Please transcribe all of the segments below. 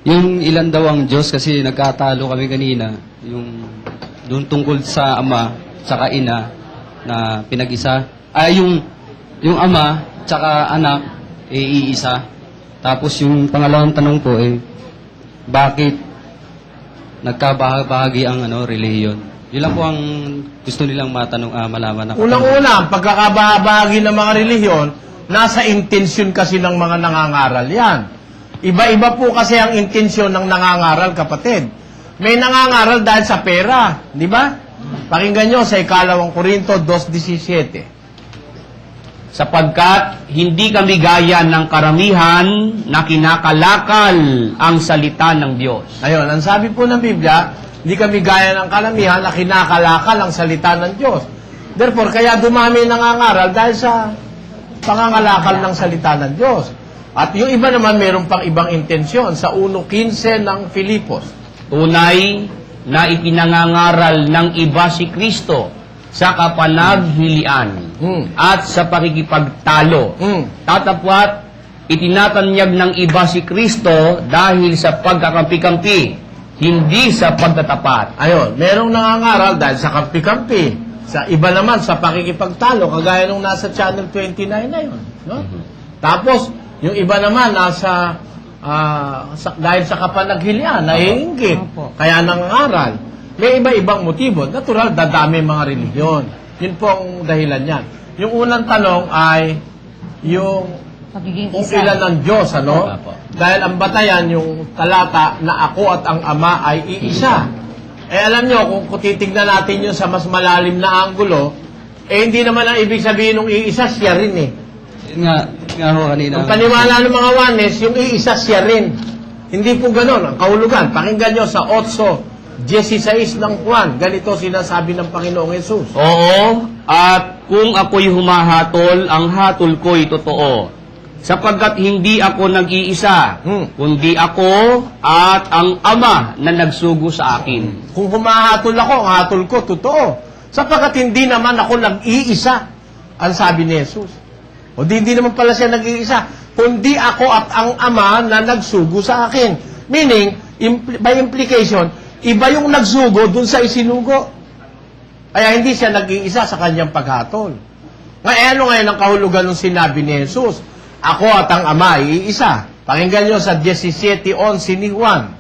Yung ilan daw ang Diyos kasi nagkatalo kami kanina. Yung doon tungkol sa ama tsaka ina na pinag-isa. Yung ama tsaka anak iisa. Tapos yung pangalawang tanong po bakit nagkabahagi ang relihiyon? Yun lang po ang gusto nilang malaman. Unang-una, ang pagkakabahagi ng mga relihiyon, nasa intensyon kasi ng mga nangangaral yan. Iba-iba po kasi ang intensyon ng nangangaral, kapatid. May nangangaral dahil sa pera, di ba? Pakinggan nyo sa 2 Korinto 2:17. Sapagkat hindi kami gaya ng karamihan na kinakalakal ang salita ng Diyos. Ayun, ang sabi po ng Biblia, hindi kami gaya ng karamihan na kinakalakal ang salita ng Diyos. Therefore, kaya dumami nangangaral dahil sa pangangalakal ng salita ng Diyos. At yung iba naman, meron pang ibang intensyon sa 1:15 ng Filipos. Tunay na ipinangangaral ng iba si Kristo sa kapanaghilian at sa pakikipagtalo. Tatapwat, itinatanyag ng iba si Kristo dahil sa pagkakampi-kampi, hindi sa pagtatapat. Ayun, merong nangangaral dahil sa kampi-kampi. Sa iba naman, sa pakikipagtalo, kagaya nung nasa Channel 29 na yun. No? Tapos, yung iba naman, nasa, dahil sa kapanaghilian, naiinggit. Kaya nangangaral. May iba-ibang motibo. Natural, dadami mga relihiyon. Yun po ang dahilan yan. Yung unang tanong ay, yung kung ilan ng Diyos, ano? Dahil ang batayan, yung talata na ako at ang Ama ay iisa. Alam nyo, kung titignan natin yun sa mas malalim na anggulo, hindi naman ang ibig sabihin ng iisa, siya rin Nga ho kanina. Ang paniwala ng mga Juanes, yung iisa siya rin. Hindi po ganon. Ang kahulugan, pakinggan nyo sa 8:16 ng Juan. Ganito sinasabi ng Panginoong Yesus. Oo, at kung ako'y humahatol, ang hatol ko'y totoo. Sapagkat hindi ako nag-iisa, kundi ako at ang Ama na nagsugo sa akin. Kung humahatol ako, ang hatol ko, totoo. Sapagkat hindi naman ako nag-iisa, ang sabi ni Jesus. O hindi naman pala siya nag-iisa, kundi ako at ang Ama na nagsugo sa akin. Meaning, by implication, iba yung nagsugo dun sa isinugo. Kaya hindi siya nag-iisa sa kanyang paghatol. Ngayon ngayon ang kahulugan ng sinabi ni Jesus, ako at ang Ama ay iisa. Pakinggan nyo sa 17:11 ni Juan.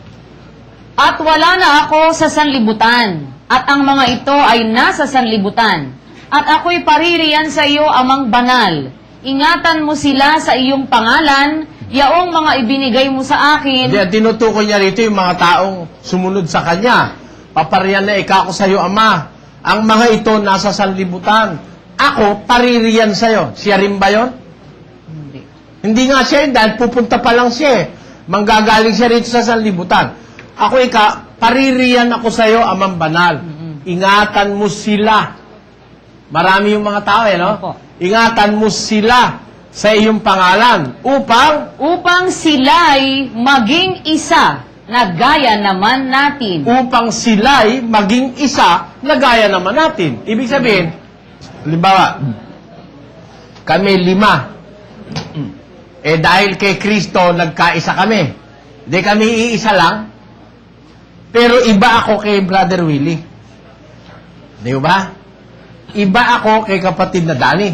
At wala na ako sa sanlibutan, at ang mga ito ay nasa sanlibutan. At ako'y paririyan sa iyo, Amang banal. Ingatan mo sila sa iyong pangalan, yaong mga ibinigay mo sa akin. Tinutukoy niya rito yung mga taong sumunod sa kanya. Papariyan na ika ko sa iyo, Ama. Ang mga ito nasa sanlibutan. Ako, paririyan sa iyo. Siya rin ba yun? Hindi nga siya yun, dahil pupunta pa lang siya. Manggagaling siya rito sa sanlibutan. Ako paririyan ako sa iyo, Amang banal. Ingatan mo sila. Marami yung mga tao, no? Ingatan mo sila sa iyong pangalan upang sila'y maging isa na gaya naman natin. Upang sila'y maging isa na gaya naman natin. Ibig sabihin, halimbawa, kami 5. Dahil kay Kristo, nagkaisa kami. Di kami iisa lang. Pero iba ako kay Brother Willie. Di ba? Iba ako kay kapatid na Danny.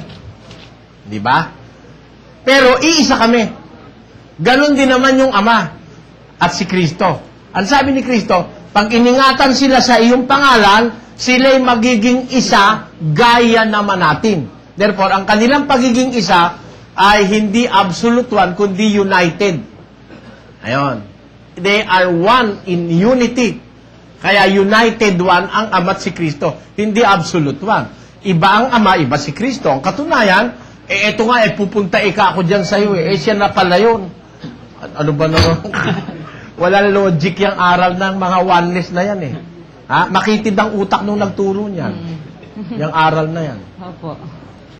Di ba? Pero iisa kami. Ganon din naman yung Ama at si Kristo. Ang sabi ni Kristo, pag iningatan sila sa iyong pangalan, sila'y magiging isa gaya naman natin. Therefore, ang kanilang pagiging isa ay hindi absolute one, kundi united. Ayon. They are one in unity. Kaya united one ang Ama at si Kristo. Hindi absolute one. Iba ang Ama, iba si Kristo. Ang katunayan, eto nga, pupunta ako dyan sa'yo siya na pala yun. Ano ba naman? Walang logic yung aral ng mga oneness na yan Ha? Makitid ang utak nung nagturo niyan. Yung aral na yan. Opo.